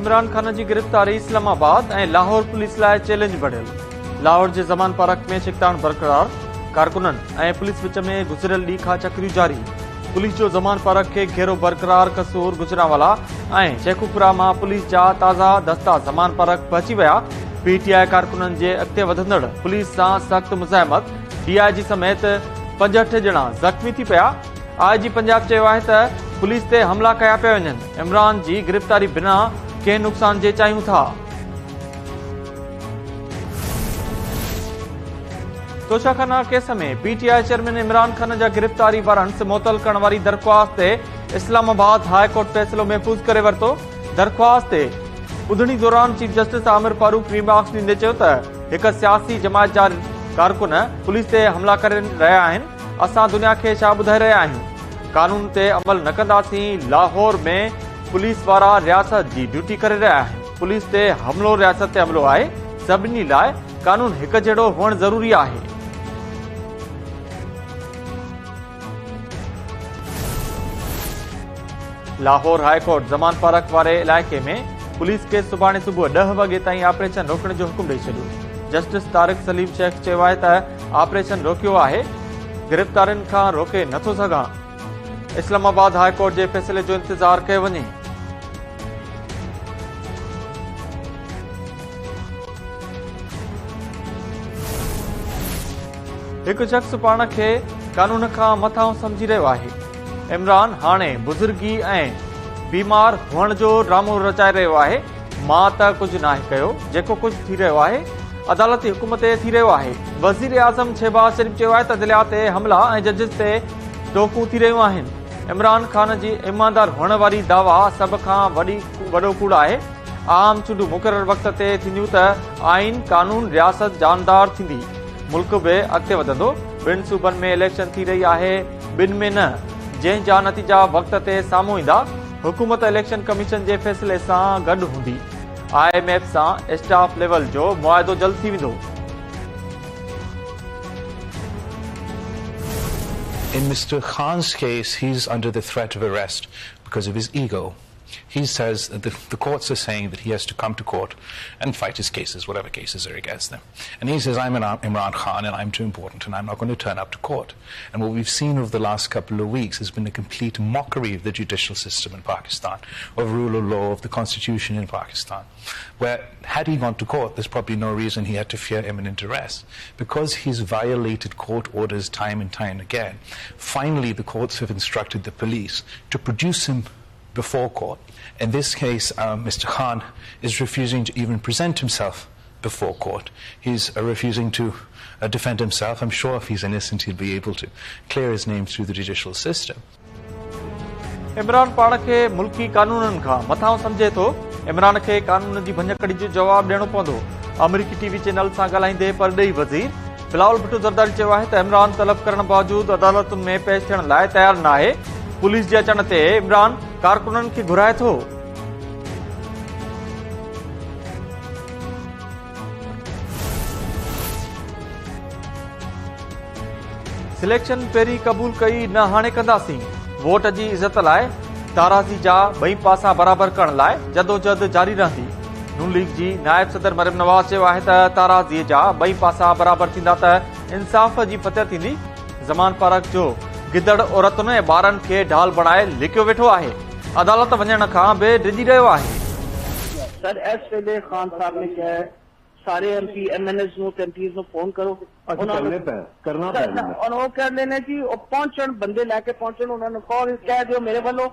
इमरान खान की गिरफ्तारी इस्लामाबाद और लाहौर पुलिस लाइ चैलेंज बढ़ियल। लाहौर के जमान पार्क में छिकताण बरकरार, कारकुनन और पुलिस विच में गुजरियल ॾींहुं खां चक्रियूं जारी। पुलिस जो जमान पार्क के घेरो बरकरार, कसूर, गुजरांवाला और शेखुपुरा में पुलिस जा ताज़ा दस्ता जमान पार्क पहुंची विया। पीटीआई कारकुनन के अॻिते वधंदड़ पुलिस से सख्त मुज़ाहिमत, डीआईजी समेत 65 ॼणा ज़ख्मी थी पिया। आईजी पंजाब चयो आहे त पुलिस ते हमला कया पिया वञनि। इमरान की गिरफ्तारी बिना के नुक़सान जे चाहियूं था। तोशाखाना केस में पीटीआई चेयरमैन इमरान खान जा गिरफ्तारी वारंट्स मुअत्तल करण वारी दरख्वास्त ते इस्लामाबाद हाई कोर्ट फैसलो महफूज़ करे वरितो। दरख्वास्त ते ॿुधणी दौरान chief justice Aamir Farooq remarks ॾींदे चयो त हिक सियासी जमात जा कारकुन पुलिस ते हमला करे रहिया आहिनि। असां दुनिया खे छा ॿुधाए रहिया आहियूं? कानून ते अमल न कंदासीं। लाहौर में पुलिस वारा रियासत की ड्यूटी करे रहिया आहिनि। पुलिस ते हमलो रियासत ते हमलो आहे। सभिनी लाइ कानून हिक जहिड़ो हुअणु ज़रूरी आहे। लाहौर हाईकोर्ट जमान पार्क वारे इलाइक़े में पुलिस के सुभाणे सुबुह 10 वॻे ताईं ऑपरेशन रोकण जो हुकुम ॾेई छॾियो। जस्टिस तारिक सलीम शेख चयो आहे त ऑपरेशन रोकियो आहे, गिरफ़्तारियुनि खां रोके नथो सघां। इस्लामाबाद हाई कोर्ट के फैसले जो इंतजार कयो वञे। एक शख्स पान के कानून का मथां समझी रहियो आहे। इमरान हाणे बुजुर्गी ऐं बीमार हुअण जो ड्रामो रचाए रहियो आहे। मां त कुझु नाहे कयो, जेको कुझु थी रहियो आहे अदालती हुकुम ते थी रहियो आहे। वज़ीर आज़म शहबाज शरीफ चयो आहे त दिलिया ते हमला ऐं जजिस ते टोकूं थी रहियूं आहिनि। इमरान खान जी ईमानदार हुअण वारी दावा सभ खां वॾो कूड़ आहे। आम चूंडूं मुक़रर वक़्त ते थींदियूं त आइन, कानून, रियासत जानदार थींदी, मुल्क बि अॻिते वधंदो। ॿिनि सूबनि में इलेक्शन थी रही आहे, ॿिनि में न, जंहिं जा नतीजा वक़्त ते साम्हूं ईंदा। हुकूमत इलेक्शन कमीशन जे फ़ैसिले सां गॾु हूंदी। IMF सां स्टाफ लेवल जो मुआहिदो जल्द थी वेंदो। In Mr. Khan's case, he's under the threat of arrest because of his ego. He says that the courts are saying that he has to come to court and fight his cases, whatever cases are against them. And he says, I'm Imran Khan and I'm too important and I'm not going to turn up to court. And what we've seen over the last couple of weeks has been a complete mockery of the judicial system in Pakistan, of rule of law, of the constitution in Pakistan, where had he gone to court, there's probably no reason he had to fear imminent arrest. Because he's violated court orders time and time again, finally the courts have instructed the police to produce him before court. In this case, Mr. Khan is refusing to even present himself before court. He's refusing to defend himself. I'm sure if he's innocent, he'll be able to clear his name through the judicial system. Imran पाण खे मुल्की कानूननि खां मथां समझे थो। इमरान खे कानून जी भञकड़ी जो जवाब ॾियणो पवंदो। अमरीकी टीवी चैनल सां ॻाल्हाईंदे परॾेही वज़ीर बिलावल भुट्टो ज़रदारी चयो आहे त इमरान तलब करण बावजूद अदालतुनि में पेश थियण लाइ तयार न आहे। पुलिस जे अचण ते इमरान कारकुननि खे घुराए थो। सिलेक्शन पहिरीं क़बूल कई, न हाणे कंदासीं। वोट जी इज़त लाइ ताराज़ी जा ॿई पासा बराबर करण लाइ जदोजहद जारी रहंदी। नून लीग जी नायब सदर मरियम नवाज़ चयो आहे त ताराज़ीअ जा ॿई पासा बराबर थींदा त इंसाफ़ जी फतह थींदी। जमान पार्क जो गिदड़ औरतुनि ऐं ॿारनि खे ढाल बणाए लिकियो वेठो आहे। अदालत वञण खां बि डिॼी रहियो आहे। सर इस वेले खान साहब ने क्या है, सारे MP MNS MPs फोन करो, करना और वो कर लेने जी, पहुंचन बंदे लैके पहुंचन, उन्होंने कॉल कह दियो मेरे वालों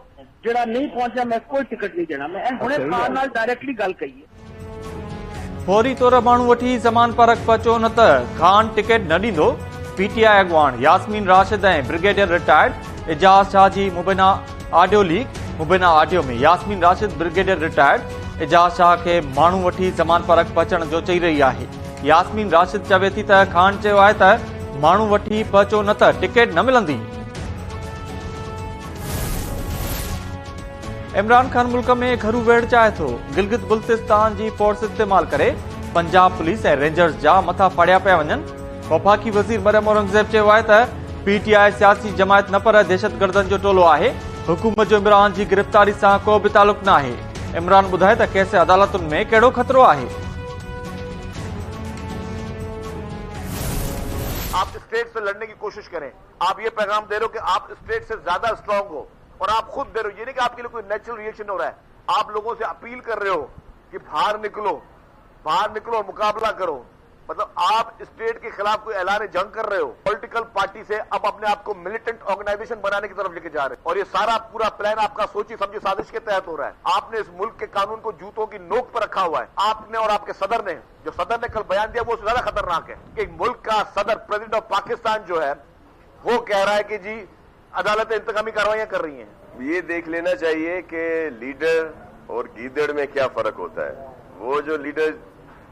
जेड़ा नहीं पहुंचा मैं कोई टिकट नहीं देना। मैं हुणे खान नाल डायरेक्टली गल कही है। फौरी तौर माण्हू वठी जमान पार्क पहुचो, न त खान टिकट न ॾींदो। पीटीआई अॻवान यास्मीन राशिद ऐं brigadier retired Ejaz Shah ji मुबैना audio leak. मुबैना audio में यास्मीन राशिद ब्रिगेडियर रिटायर्ड एजाज शाह खे माण्हू वठी जमान पार्क पहुचण जो चई रही आहे। यास्मीन राशिद चवे थी त खान चयो आहे त माण्हू वठी पहुचो, न त टिकट न मिलंदी। इमरान खान मुल्क में घरू वेड़ चाहे थो। गिलगित बुल्तिस्तान जी फोर्स इस्तेमाल करे पंजाब पुलिस ऐं रेंजर्स जा मथा फाड़िया पिया वञनि। वफ़ाक़ी वज़ीर मरियम औरंगज़ेब चयो आहे त पीटीआई सियासी जमायत न पर दहशतगर्दनि जो टोलो आहे। हुकूमत जो इमरान जी गिरफ़्तारी सां को बि तालुक़ न आहे। इमरान ॿुधाए त केस अदालतुनि में कहिड़ो ख़तरो आहे। आप स्टेट से लड़ने की कोशिश करें। आप ये पैगाम दे रहे हो कि आप स्टेट से ज्यादा स्ट्रांग हो और आप खुद दे रहे हो, ये नहीं कि आपके लिए कोई नेचुरल रिएक्शन हो रहा है। आप लोगों से अपील कर रहे हो कि बाहर निकलो और मुकाबला करो। मतलब आप स्टेट के खिलाफ कोई ऐलान जंग कर रहे हो। पॉलिटिकल पार्टी से अब अपने आप को मिलिटेंट ऑर्गेनाइजेशन बनाने की तरफ लेके जा रहे हैं और ये सारा पूरा प्लान आपका सोची समझी साजिश के तहत हो रहा है। आपने इस मुल्क के कानून को जूतों की नोक पर रखा हुआ है। आपने और आपके सदर ने, जो सदर ने कल बयान दिया वो ज्यादा खतरनाक है कि मुल्क का सदर, प्रेसिडेंट ऑफ पाकिस्तान जो है, वो कह रहा है कि जी अदालतें इंतकामी कार्रवाइयां कर रही हैं। ये देख लेना चाहिए कि लीडर और गीदड़ में क्या फर्क होता है। वो जो लीडर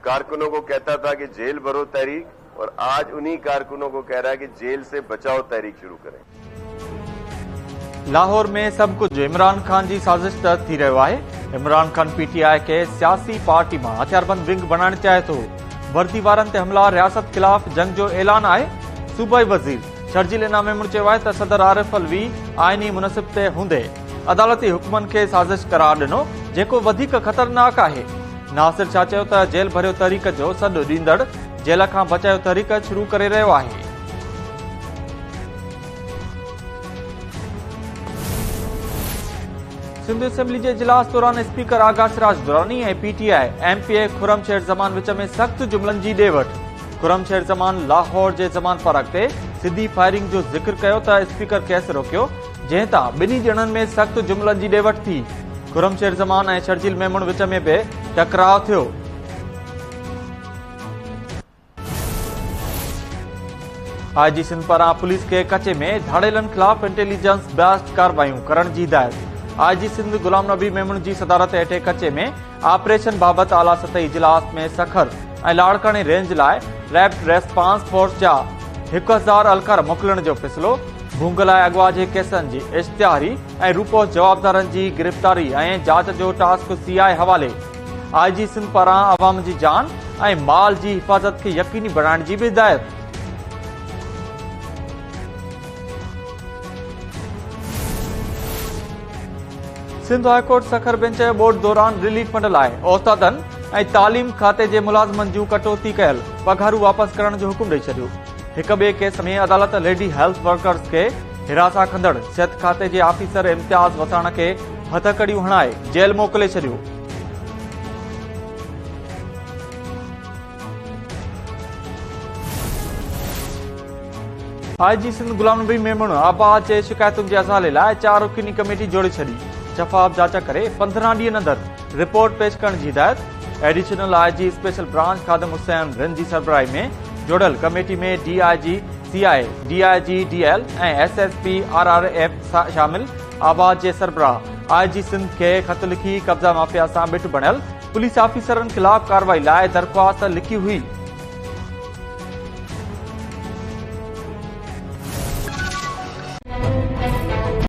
कारकुनों को कहता था कि जेल भरो तहरीक, और आज उन्हीं कारकुनों को कह रहा है कि जेल से बचाओ तहरीक शुरू करें। लाहौर में सब कुछ इमरान खान जी साजिश तहत थी रहियो आहे। इमरान खान पीटीआई के सियासी पार्टी में हथियारबंद विंग बनाने चाहे तो। वर्दी वारनि ते हमला, रियासत खिलाफ जंग जो ऐलान आहे। सूबाई वज़ीर शर्जील इनाम मेमण चयो आहे त सदर आरिफ अलवी आइनी मुनसिब ते हूंदे अदालती हुक्मनि खे साज़िश करार ॾिनो, जेको वधीक ख़तरनाक आहे। नासिर शाह चयो त जेल भरियो तहरीक जो सॾु ॾींदड़ जेल खां बचायो तहरीक शुरू करे रहियो आहे। सिंध असेंबली जे इजलास दौरान स्पीकर आगा सिराज दुरानी ऐं पीटीआई एमपीए खुरमशेर ज़मान विच में सख़्त जुमलनि जी ॾे-वठि। खुरमशेर ज़मान लाहौर जे ज़मान पार्क ते सिधी फायरिंग जो ज़िक्र कयो त स्पीकर केस रोकियो, जंहिं तां ॿिन्ही ॼणनि में सख़्त जुमलनि जी ॾे-वठि थी। खुरमशेर ज़मान ऐं शर्जील मेमण विच में बि टकराव थियो। आईजी सिंध पारां पुलिस खे कचे में धाड़ेलनि खिलाफ इंटेलिजेंस बेस्ड कार्रवाइयूं करण जी हिदायत। आईजी सिंध गुलाम नबी मेमण जी सदारत हेठि कचे में ऑपरेशन बाबति आला सतही इजलास में सखर ऐं लाड़कानी रेंज लाइ रैपिड रेस्पॉन्स फोर्स जा 1000 अलकार मोकिलण जो फ़ैसिलो। भूंग लाइ अगवा जे केसनि जी इश्तिहारी ऐं रूपोस जवाबदारनि जी गिरफ़्तारी ऐं जांच जो टास्क सीआई हवाले। आईजी सिंध पारां अवाम जी जान ऐं माल जी हिफ़ाज़त खे यकीनी बणाइण जी बि हिदायत। Sindh high court Sukkur bench board दौरान रिलीफ फंड लाइ औस्तादनि ऐं तालीम खाते जे मुलाज़िमनि जूं कटौती कयल पघारूं वापसि करण जो हुकुम ॾेई छॾियो। हिक ॿिए केस में अदालत लेडी हेल्थ वर्कर्स खे हिरासा कंदड़ सिहत खाते जे ऑफिसर इम्तियाज़ वसाण खे हथकड़ियूं हणाए जेल मोकिले छॾियो। आईजी सिंध गुलाम नबी मेमण आबाद जे शिकायतुनि जे अज़ाले लाइ 4 रुकनी कमेटी जोड़े छॾी। शफ़ाफ़ जांच करे 15 ॾींहनि अंदरि रिपोर्ट पेश करण जी हिदायत। एडिशनल आईजी स्पेशल ब्रांच खादिम हुसैन रिन जी सरबराही में जोड़ियल कमेटी में डीआईजी सीआई, डीआईजी डीएल ऐं एसएसपी आरआरएफ शामिल। आबाद जे सरबराह आईजी सिंध खे ख़त लिखी कब्ज़ा माफ़िया सां बिठ बणियल पुलिस ऑफिसरनि ख़िलाफ़ कार्रवाई लाइ दरख़्वास्त लिखी हुई।